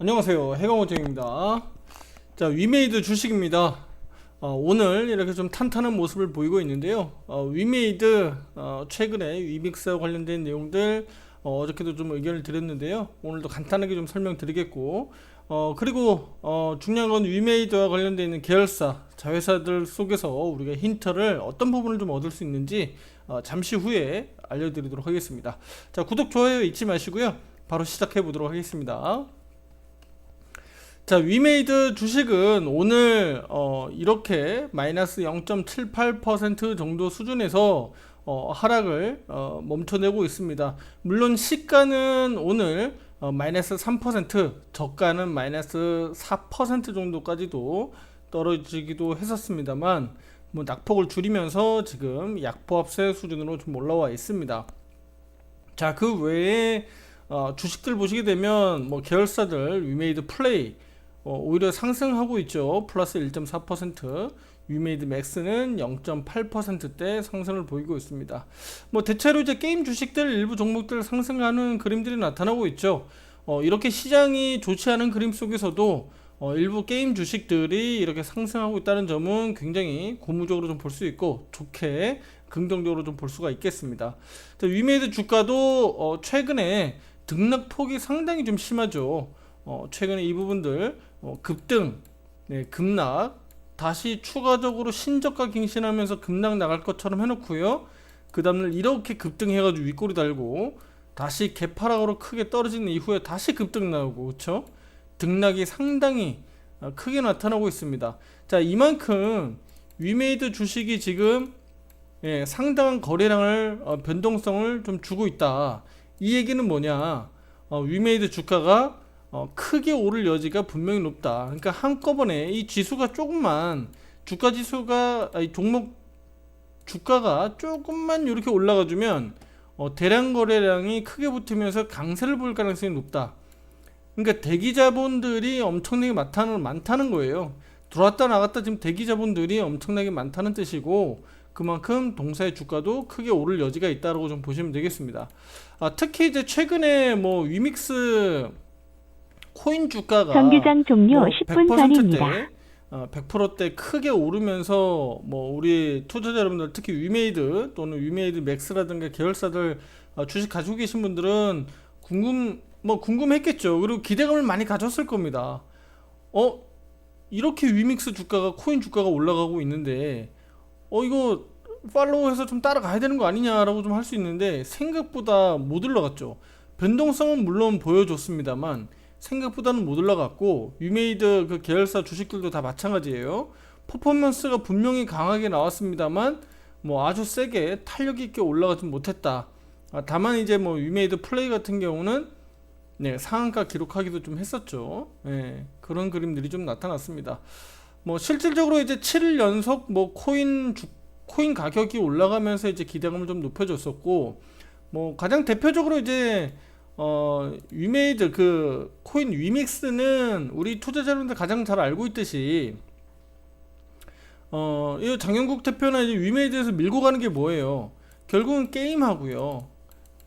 안녕하세요, 해강호정입니다. 자, 위메이드 주식입니다. 오늘 이렇게 좀 탄탄한 모습을 보이고 있는데요. 위메이드 최근에 위믹스와 관련된 내용들 어저께도 좀 의견을 드렸는데요. 오늘도 간단하게 좀 설명드리겠고, 그리고 중요한 건 위메이드와 관련되어 있는 계열사 자회사들 속에서 우리가 힌트를 어떤 부분을 좀 얻을 수 있는지 잠시 후에 알려드리도록 하겠습니다. 자, 구독 좋아요 잊지 마시고요. 바로 시작해 보도록 하겠습니다. 자, 위메이드 주식은 오늘 이렇게 마이너스 0.78% 정도 수준에서 하락을 멈춰내고 있습니다. 물론 시가는 오늘 마이너스 3%, 저가는 마이너스 4% 정도까지도 떨어지기도 했었습니다만, 뭐 낙폭을 줄이면서 지금 약보합세 수준으로 좀 올라와 있습니다. 자, 그 외에 주식들 보시게 되면 뭐 계열사들 위메이드 플레이 오히려 상승하고 있죠. 플러스 1.4%, 위메이드 맥스는 0.8%대 상승을 보이고 있습니다. 뭐 대체로 이제 게임 주식들 일부 종목들 상승하는 그림들이 나타나고 있죠. 이렇게 시장이 좋지 않은 그림 속에서도 일부 게임 주식들이 이렇게 상승하고 있다는 점은 굉장히 고무적으로 좀 볼 수 있고 좋게 긍정적으로 좀 볼 수가 있겠습니다. 자, 위메이드 주가도 최근에 등락폭이 상당히 좀 심하죠. 최근에 이 부분들 급등, 네, 급락, 다시 추가적으로 신저가 갱신하면서 급락 나갈 것처럼 해놓고요. 그 다음날 이렇게 급등해가지고 윗꼬리 달고 다시 개파락으로 크게 떨어지는 이후에 다시 급등 나오고, 그렇죠? 등락이 상당히 크게 나타나고 있습니다. 자, 이만큼 위메이드 주식이 지금 상당한 거래량을 변동성을 좀 주고 있다. 이 얘기는 뭐냐? 위메이드 주가가 크게 오를 여지가 분명히 높다. 그러니까 한꺼번에 이 지수가 조금만 주가 지수가 아니, 종목 주가가 조금만 이렇게 올라가주면 대량 거래량이 크게 붙으면서 강세를 볼 가능성이 높다. 그러니까 대기 자본들이 엄청나게 많다는 거예요. 들어왔다 나갔다 지금 대기 자본들이 엄청나게 많다는 뜻이고, 그만큼 동사의 주가도 크게 오를 여지가 있다고 좀 보시면 되겠습니다. 특히 이제 최근에 뭐 위믹스 코인 주가가 정규장 종료 뭐 10분 100%대 전입니다. 100%대 크게 오르면서 뭐 우리 투자자 여러분들 특히 위메이드 또는 위메이드 맥스라든가 계열사들 주식 가지고 계신 분들은 궁금했겠죠. 그리고 기대감을 많이 가졌을 겁니다. 이렇게 위믹스 주가가 코인 주가가 올라가고 있는데 이거 팔로우해서 좀 따라가야 되는 거 아니냐라고 좀 할 수 있는데 생각보다 못 올라갔죠. 변동성은 물론 보여줬습니다만 생각보다는 못 올라갔고, 위메이드 그 계열사 주식들도 다 마찬가지예요. 퍼포먼스가 분명히 강하게 나왔습니다만 뭐 아주 세게 탄력 있게 올라가지 못했다. 다만 이제 뭐 위메이드 플레이 같은 경우는 상한가 기록하기도 좀 했었죠. 그런 그림들이 좀 나타났습니다. 뭐 실질적으로 이제 7일 연속 뭐 코인 가격이 올라가면서 이제 기대감을 좀 높여줬었고, 뭐 가장 대표적으로 이제 위메이드 그 코인 위믹스는 우리 투자자분들 가장 잘 알고 있듯이 이 장영국 대표나 이제 위메이드에서 밀고 가는 게 뭐예요? 결국은 게임하고요.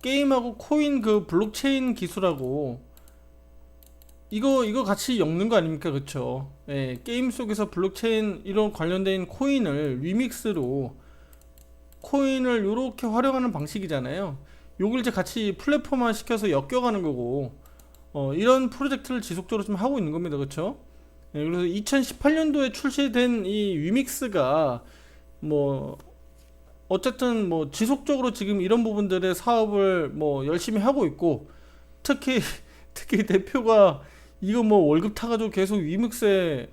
게임하고 코인 그 블록체인 기술하고 이거 같이 엮는 거 아닙니까? 그쵸? 게임 속에서 블록체인 이런 관련된 코인을 위믹스로 코인을 이렇게 활용하는 방식이잖아요. 요걸 이제 같이 플랫폼화 시켜서 엮여가는 거고, 이런 프로젝트를 지속적으로 좀 하고 있는 겁니다. 그쵸? 그래서 2018년도에 출시된 이 위믹스가 뭐 어쨌든 뭐 지속적으로 지금 이런 부분들의 사업을 뭐 열심히 하고 있고, 특히 특히 대표가 이거 뭐 월급 타가지고 계속 위믹스에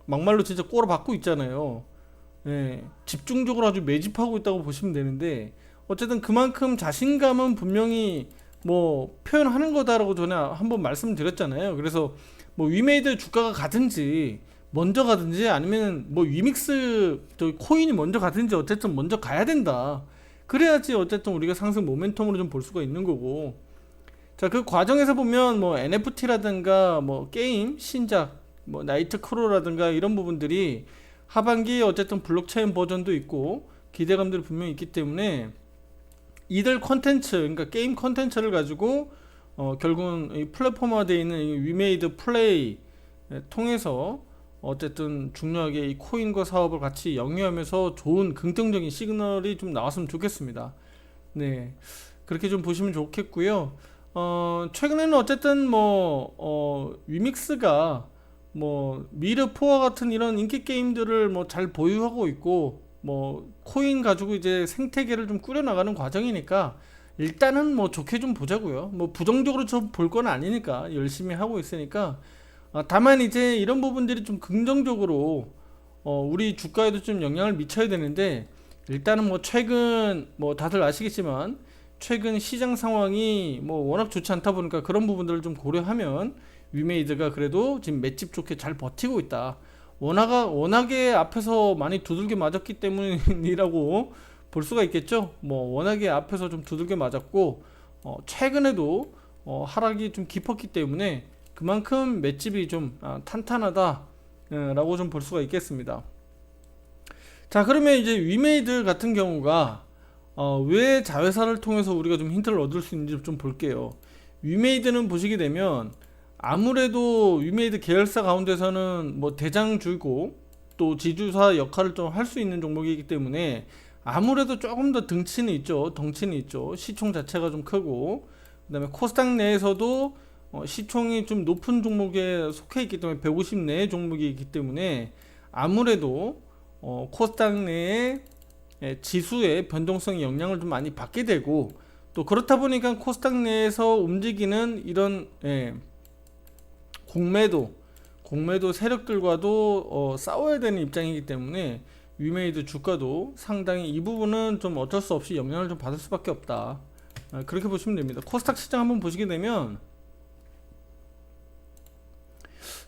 막말로 진짜 꼬라 박고 있잖아요. 집중적으로 아주 매집하고 있다고 보시면 되는데, 어쨌든 그만큼 자신감은 분명히 뭐 표현하는 거다라고 전에 한번 말씀드렸잖아요. 그래서 뭐 위메이드 주가가 가든지 먼저 가든지 아니면 뭐 위믹스 저 코인이 먼저 가든지 어쨌든 먼저 가야 된다. 그래야지 어쨌든 우리가 상승 모멘텀으로 좀 볼 수가 있는 거고. 자, 그 과정에서 보면 뭐 NFT라든가 뭐 게임 신작 뭐 나이트 크로라든가 이런 부분들이 하반기에 어쨌든 블록체인 버전도 있고 기대감들이 분명히 있기 때문에 이들 컨텐츠, 그러니까 게임 컨텐츠를 가지고 결국은 이 플랫폼화되어 있는 이 위메이드 플레이 통해서 어쨌든 중요하게 이 코인과 사업을 같이 영위하면서 좋은 긍정적인 시그널이 좀 나왔으면 좋겠습니다. 네, 그렇게 좀 보시면 좋겠고요. 최근에는 어쨌든 위믹스가 미르포와 같은 이런 인기 게임들을 잘 보유하고 있고 코인 가지고 이제 생태계를 좀 꾸려나가는 과정이니까 일단은 좋게 좀 보자고요. 부정적으로 좀 볼 건 아니니까 열심히 하고 있으니까. 다만 이제 이런 부분들이 좀 긍정적으로 우리 주가에도 좀 영향을 미쳐야 되는데, 일단은 최근 다들 아시겠지만 최근 시장 상황이 워낙 좋지 않다 보니까 그런 부분들을 좀 고려하면 위메이드가 그래도 지금 맷집 좋게 잘 버티고 있다. 워낙에 앞에서 많이 두들겨 맞았기 때문이라고 볼 수가 있겠죠. 워낙에 앞에서 좀 두들겨 맞았고 최근에도 하락이 좀 깊었기 때문에 그만큼 맷집이 좀 탄탄하다 라고 좀 볼 수가 있겠습니다. 자, 그러면 이제 위메이드 같은 경우가 왜 자회사를 통해서 우리가 좀 힌트를 얻을 수 있는지 좀 볼게요. 위메이드는 보시게 되면 아무래도 위메이드 계열사 가운데서는 대장주고 또 지주사 역할을 좀 할 수 있는 종목이기 때문에 아무래도 조금 더 덩치는 있죠. 시총 자체가 좀 크고, 그 다음에 코스닥 내에서도 시총이 좀 높은 종목에 속해 있기 때문에 150 내의 종목이 있기 때문에 아무래도 코스닥 내에 지수의 변동성이 영향을 좀 많이 받게 되고, 또 그렇다 보니까 코스닥 내에서 움직이는 이런 공매도 세력들과도 싸워야 되는 입장이기 때문에 위메이드 주가도 상당히 이 부분은 좀 어쩔 수 없이 영향을 좀 받을 수밖에 없다. 그렇게 보시면 됩니다. 코스닥 시장 한번 보시게 되면,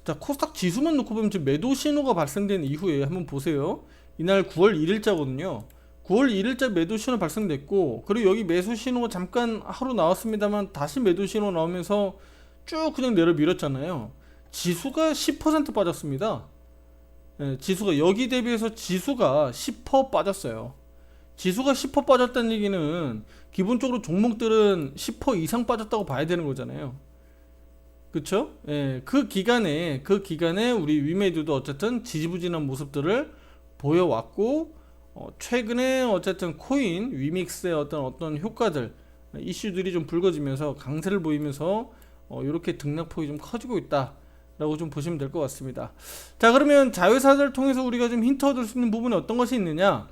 자, 코스닥 지수만 놓고 보면 지금 매도 신호가 발생된 이후에 한번 보세요. 이날 9월 1일자거든요. 9월 1일자 매도 신호 발생됐고, 그리고 여기 매수 신호가 잠깐 하루 나왔습니다만 다시 매도 신호 나오면서 쭉 그냥 내려 밀었잖아요. 지수가 10% 빠졌습니다. 지수가 여기 대비해서 지수가 10% 빠졌어요. 지수가 10% 빠졌다는 얘기는 기본적으로 종목들은 10% 이상 빠졌다고 봐야 되는 거잖아요. 그쵸? 그 기간에 우리 위메이드도 어쨌든 지지부진한 모습들을 보여왔고, 최근에 어쨌든 코인 위믹스의 어떤 효과들, 이슈들이 좀 불거지면서 강세를 보이면서 이렇게 등락폭이 좀 커지고 있다 라고 좀 보시면 될 것 같습니다. 자, 그러면 자회사를 통해서 우리가 좀 힌트 얻을 수 있는 부분이 어떤 것이 있느냐,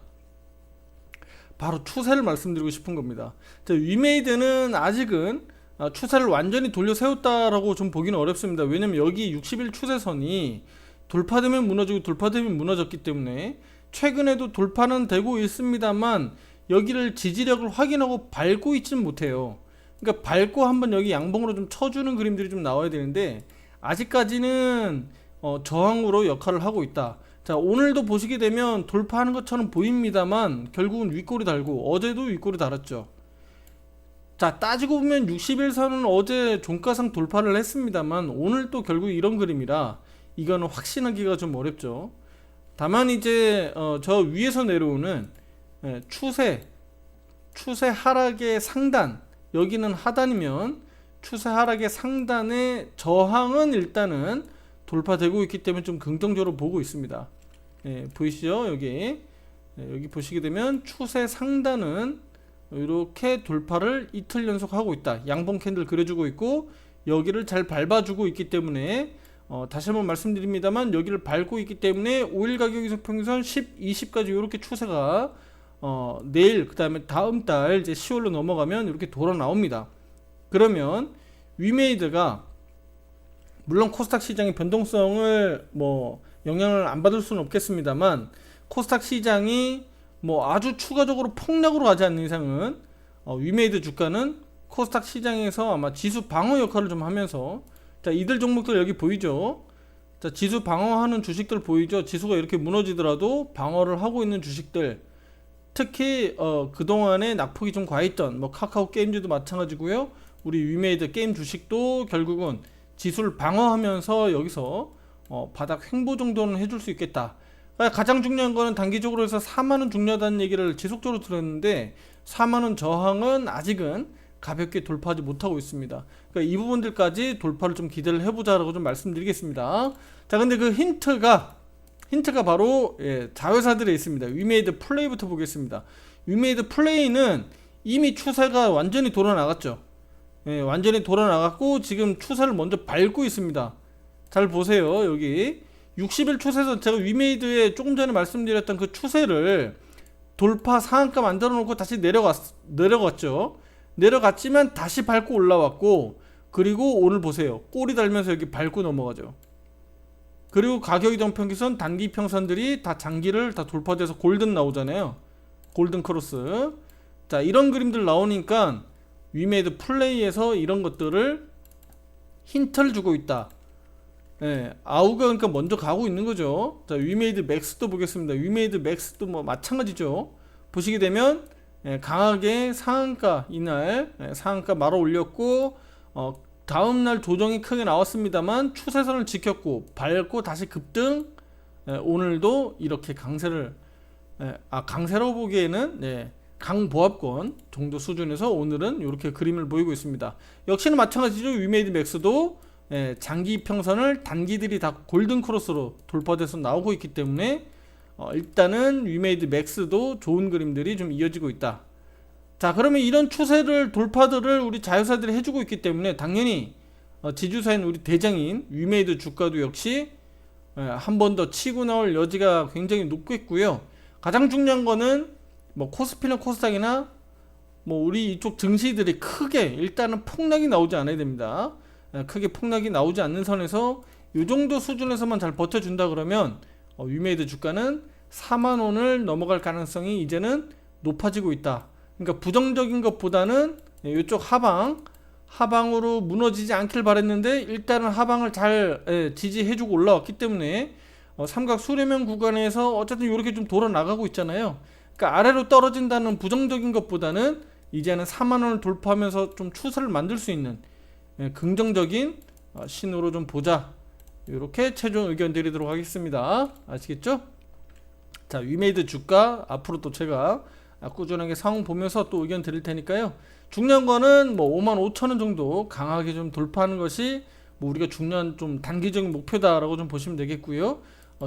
바로 추세를 말씀드리고 싶은 겁니다. 자, 위메이드는 아직은 추세를 완전히 돌려 세웠다라고 좀 보기는 어렵습니다. 왜냐면 여기 60일 추세선이 돌파되면 무너지고 돌파되면 무너졌기 때문에 최근에도 돌파는 되고 있습니다만 여기를 지지력을 확인하고 밟고 있지는 못해요. 그러니까 밟고 한번 여기 양봉으로 좀 쳐주는 그림들이 좀 나와야 되는데 아직까지는 저항으로 역할을 하고 있다. 자, 오늘도 보시게 되면 돌파하는 것처럼 보입니다만 결국은 윗꼬리 달고, 어제도 윗꼬리 달았죠. 자, 따지고 보면 60일선은 어제 종가상 돌파를 했습니다만 오늘 또 결국 이런 그림이라 이거는 확신하기가 좀 어렵죠. 다만 이제 저 위에서 내려오는 추세 하락의 상단, 여기는 하단이면 추세 하락의 상단의 저항은 일단은 돌파되고 있기 때문에 좀 긍정적으로 보고 있습니다. 보이시죠? 여기 보시게 되면 추세 상단은 이렇게 돌파를 이틀 연속 하고 있다. 양봉 캔들 그려주고 있고 여기를 잘 밟아주고 있기 때문에 다시 한번 말씀드립니다만 여기를 밟고 있기 때문에 5일 가격 이속 평균선 10, 20까지 이렇게 추세가 내일, 그 다음에 다음 달 이제 10월로 넘어가면 이렇게 돌아 나옵니다. 그러면 위메이드가 물론 코스닥 시장의 변동성을 영향을 안 받을 수는 없겠습니다만 코스닥 시장이 아주 추가적으로 폭락으로 가지 않는 이상은 위메이드 주가는 코스닥 시장에서 아마 지수 방어 역할을 좀 하면서, 자, 이들 종목들 여기 보이죠? 자, 지수 방어하는 주식들 보이죠? 지수가 이렇게 무너지더라도 방어를 하고 있는 주식들, 특히 그동안에 낙폭이 좀 과했던 카카오 게임즈도 마찬가지고요. 우리 위메이드 게임 주식도 결국은 지수를 방어하면서 여기서 바닥 횡보 정도는 해줄 수 있겠다. 가장 중요한 거는 단기적으로 해서 4만원 중요하다는 얘기를 지속적으로 들었는데 4만원 저항은 아직은 가볍게 돌파하지 못하고 있습니다. 그러니까 이 부분들까지 돌파를 좀 기대를 해보자라고 좀 말씀드리겠습니다. 자, 근데 그 힌트가 바로 자회사들에 있습니다. 위메이드 플레이부터 보겠습니다. 위메이드 플레이는 이미 추세가 완전히 돌아나갔죠. 완전히 돌아나갔고 지금 추세를 먼저 밟고 있습니다. 잘 보세요. 여기 60일 추세선 제가 위메이드에 조금 전에 말씀드렸던 그 추세를 돌파 상한가 만들어 놓고 다시 내려갔죠. 내려갔지만 다시 밟고 올라왔고, 그리고 오늘 보세요. 꼬리 달면서 여기 밟고 넘어가죠. 그리고 가격 이동 평균선, 단기 평선들이 다 장기를 다 돌파돼서 골든 나오잖아요. 골든 크로스. 자, 이런 그림들 나오니까 위메이드 플레이에서 이런 것들을 힌트를 주고 있다. 아우가 그러니까 먼저 가고 있는 거죠. 자, 위메이드 맥스도 보겠습니다. 위메이드 맥스도 뭐 마찬가지죠. 보시게 되면 강하게 상한가 이날 상한가 말아 올렸고, 다음날 조정이 크게 나왔습니다만 추세선을 지켰고 밟고 다시 급등. 오늘도 이렇게 강세를 강세라고 보기에는 강보합권 정도 수준에서 오늘은 이렇게 그림을 보이고 있습니다. 역시나 마찬가지죠. 위메이드 맥스도 장기 평선을 단기들이 다 골든 크로스로 돌파돼서 나오고 있기 때문에 일단은 위메이드 맥스도 좋은 그림들이 좀 이어지고 있다. 자, 그러면 이런 추세를 돌파들을 우리 자회사들이 해주고 있기 때문에 당연히 지주사인 우리 대장인 위메이드 주가도 역시 한 번 더 치고 나올 여지가 굉장히 높겠고요. 가장 중요한 거는 뭐 코스피나 코스닥이나 뭐 우리 이쪽 증시들이 크게 일단은 폭락이 나오지 않아야 됩니다. 크게 폭락이 나오지 않는 선에서 이 정도 수준에서만 잘 버텨준다 그러면 위메이드 주가는 4만원을 넘어갈 가능성이 이제는 높아지고 있다. 그러니까 부정적인 것보다는 이쪽 하방으로 무너지지 않길 바랬는데 일단은 하방을 잘 지지해주고 올라왔기 때문에 삼각 수렴형 구간에서 어쨌든 이렇게 좀 돌아 나가고 있잖아요. 그러니까 아래로 떨어진다는 부정적인 것보다는 이제는 4만원을 돌파하면서 좀 추세를 만들 수 있는 긍정적인 신호로 좀 보자. 이렇게 최종 의견 드리도록 하겠습니다. 아시겠죠? 자, 위메이드 주가 앞으로 또 제가 꾸준하게 상황 보면서 또 의견 드릴 테니까요. 중요한 거는 뭐 55,000원 정도 강하게 좀 돌파하는 것이 뭐 우리가 중요한 좀 단기적인 목표다라고 좀 보시면 되겠고요.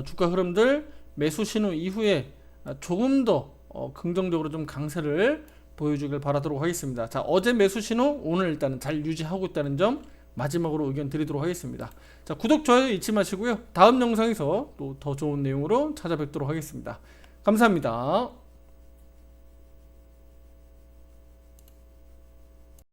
주가 흐름들 매수 신호 이후에 조금 더 긍정적으로 좀 강세를 보여주길 바라도록 하겠습니다. 자, 어제 매수 신호 오늘 일단은 잘 유지하고 있다는 점 마지막으로 의견 드리도록 하겠습니다. 자, 구독, 좋아요 잊지 마시고요. 다음 영상에서 또 더 좋은 내용으로 찾아뵙도록 하겠습니다. 감사합니다.